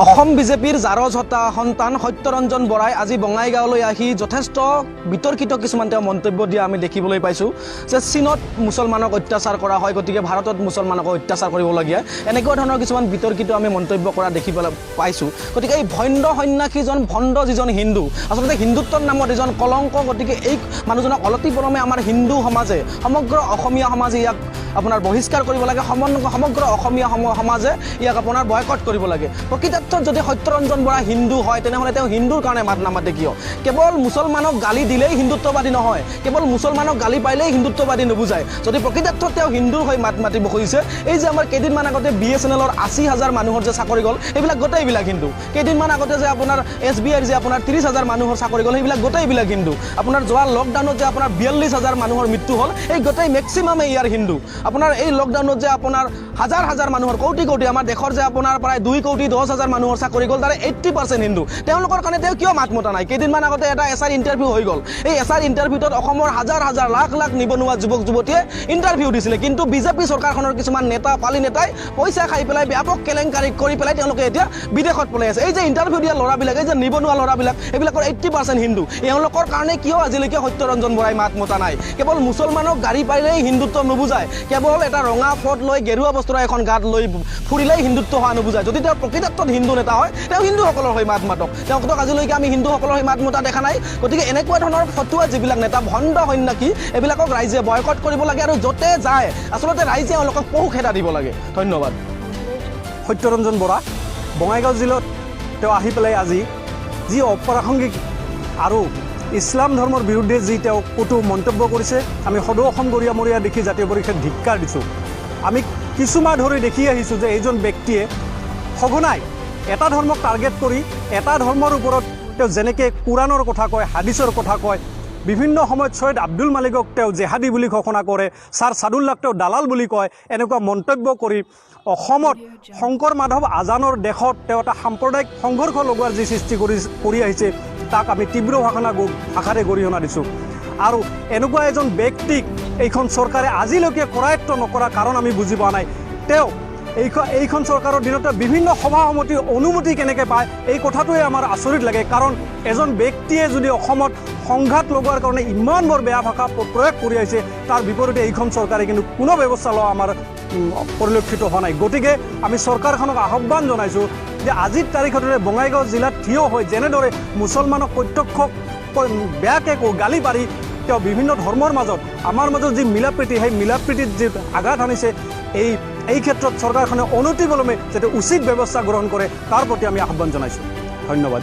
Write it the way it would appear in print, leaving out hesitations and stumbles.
অসম বিজেপিৰ জাৰজহতা সন্তান সত্যৰঞ্জন বৰাই আজি বঙাইগাঁৱলৈ আহি যথেষ্ট বিতৰ্কিত কিছুমান তেওঁ মন্তব্য দিয়া আমি দেখিবলৈ পাইছোঁ যে চীনত মুছলমানক অত্যাচাৰ কৰা হয়, গতিকে ভাৰতত মুছলমানক অত্যাচাৰ কৰিবলগীয়া এনেকুৱা ধৰণৰ কিছুমান বিতৰ্কিত আমি মন্তব্য কৰা দেখিবলৈ পাইছোঁ। গতিকে এই ভণ্ড সন্যাসীজন ভণ্ড যিজন হিন্দু, আচলতে হিন্দুত্বৰ নামত এজন কলংক। গতিকে এই মানুহজনক অলতিপলমে আমাৰ হিন্দু সমাজে, সমগ্ৰ অসমীয়া সমাজে ইয়াক আপোনাৰ বহিষ্কাৰ কৰিব লাগে, সমগ্ৰ অসমীয়া সমাজে ইয়াক আপোনাৰ বয়কট কৰিব লাগে। প্ৰকৃতাৰ্থত যদি সত্যৰঞ্জন বৰা হিন্দু হয় তেনেহ'লে তেওঁ হিন্দুৰ কাৰণে মাত নামাতে কিয়? কেৱল মুছলমানক গালি দিলেই হিন্দুত্ববাদী নহয়, কেৱল মুছলমানক গালি পাৰিলেই হিন্দুত্ববাদী নুবুজায়। যদি প্ৰকৃতাৰ্থত তেওঁ হিন্দুৰ হৈ মাত মাতিব খুজিছে, এই যে আমাৰ কেইদিনমান আগতে BSNLৰ 80,000 মানুহৰ যে চাকৰি গ'ল, সেইবিলাক গোটেইবিলাক হিন্দু। কেইদিনমান আগতে যে আপোনাৰ SBIৰ যে আপোনাৰ 30,000 মানুহৰ চাকৰি গ'ল, সেইবিলাক গোটেইবিলাক হিন্দু। আপোনাৰ যোৱা লকডাউনত যে আপোনাৰ 42,000 মানুহৰ মৃত্যু হ'ল, এই গোটেই মেক্সিমামেই ইয়াৰ হিন্দু। আপোনাৰ এই লকডাউনত যে আপোনাৰ হাজাৰ হাজাৰ মানুহৰ কোটি আমাৰ দেশৰ যে আপোনাৰ প্ৰায় 2,10,000 মানুহৰ চাকৰি গ'ল, তাৰে 80% হিন্দু। তেওঁলোকৰ কাৰণে তেওঁ কিয় মাত মতা নাই? কেইদিনমান আগতে এটা SR ইণ্টাৰভিউ হৈ গ'ল। এই SR ইণ্টাৰভিউটোত অসমৰ হাজাৰ হাজাৰ লাখ লাখ নিবনুৱা যুৱক যুৱতীয়ে ইণ্টাৰভিউ দিছিলে, কিন্তু বিজেপি চৰকাৰখনৰ কিছুমান নেতা পালি নেতাই পইচা খাই পেলাই ব্যাপক কেলেংকাৰী কৰি পেলাই তেওঁলোকে এতিয়া বিদেশত পলাই আছে। এই যে ইণ্টাৰভিউ দিয়া ল'ৰাবিলাক, এই যে নিবনুৱা ল'ৰাবিলাক, এইবিলাকৰ 80% হিন্দু। এওঁলোকৰ কাৰণে কিয় আজিলৈকে সত্যৰঞ্জন বৰাই মাত মতা নাই? কেৱল মুছলমানক গাড়ী পাৰিলেই হিন্দুত্ব নুবুজায়, কেৱল এটা ৰঙা ফট লৈ গেৰুৱা বস্ত্ৰ এখন গাত লৈ ফুৰিলেই হিন্দুত্ব হোৱা নুবুজায়। যদি তেওঁ প্ৰকৃতাৰ্থত হিন্দু নেতা হয়, তেওঁ হিন্দুসকলৰ হৈ মাত মাতক। তেওঁক আজিলৈকে আমি হিন্দুসকলৰ হৈ মাত মতা দেখা নাই। গতিকে এনেকুৱা ধৰণৰ ফটুৱা যিবিলাক নেতা ভণ্ড সন্যাসী, এইবিলাকক ৰাইজে বয়কট কৰিব লাগে আৰু য'তে যায় আচলতে ৰাইজে এওঁলোকক পহু খেদা দিব লাগে। ধন্যবাদ। সত্যৰঞ্জন বৰা বঙাইগাঁও জিলাত তেওঁ আহি পেলাই আজি যি অপ্ৰাসংগিক আৰু ইছলাম ধৰ্মৰ বিৰুদ্ধে যি তেওঁ কটু মন্তব্য কৰিছে, আমি সদৌ অসম গৰিয়ামৰীয়া দেখি জাতীয় পৰিষদ ধিক্কাৰ দিছোঁ। আমি কিছুমাহ ধৰি দেখি আহিছোঁ যে এইজন ব্যক্তিয়ে সঘনাই এটা ধৰ্মক টাৰ্গেট কৰি এটা ধৰ্মৰ ওপৰত তেওঁ যেনেকৈ কোৰাণৰ কথা কয়, হাদিছৰ কথা কয়, বিভিন্ন সময়ত ছৈয়দ আব্দুল মালিকক তেওঁ জেহাদী বুলি ঘোষণা কৰে, ছাৰ ছাদুল্লাক তেওঁ দালাল বুলি কয়, এনেকুৱা মন্তব্য কৰি অসমত শংকৰ মাধৱ আজানৰ দেশত তেওঁ এটা সাম্প্ৰদায়িক সংঘৰ্ষ লগোৱাৰ যি সৃষ্টি কৰি আহিছে, তাক আমি তীব্ৰ ভাষাৰে গৰিহণা দিছোঁ। আৰু এনেকুৱা এজন ব্যক্তিক এইখন চৰকাৰে আজিলৈকে কৰায়ত্ব নকৰা কাৰণ আমি বুজি পোৱা নাই। তেওঁ এইখন চৰকাৰৰ দিনতে বিভিন্ন সভা সমিতিৰ অনুমতি কেনেকৈ পায়, এই কথাটোৱে আমাৰ আচৰিত লাগে। কাৰণ এজন ব্যক্তিয়ে যদি অসমত সংঘাত লগোৱাৰ কাৰণে ইমান বৰ বেয়া ভাষা প্ৰয়োগ কৰি আহিছে, তাৰ বিপৰীতে এইখন চৰকাৰে কিন্তু কোনো ব্যৱস্থা লোৱা আমাৰ পৰিলক্ষিত হোৱা নাই। গতিকে আমি চৰকাৰখনক আহ্বান জনাইছোঁ যে আজিৰ তাৰিখতে বঙাইগাঁও জিলাত থিয় হৈ যেনেদৰে মুছলমানক প্ৰত্যক্ষ বেয়াকৈ গালি পাৰি তেওঁ বিভিন্ন ধৰ্মৰ মাজত আমাৰ মাজত যি মিলাপ্ৰীতি, সেই মিলাপ্ৰীতিত যি আঘাত আনিছে, এই ক্ষেত্ৰত চৰকাৰখনে অনতিপলমে যাতে উচিত ব্যৱস্থা গ্ৰহণ কৰে তাৰ প্ৰতি আমি আহ্বান জনাইছোঁ। ধন্যবাদ।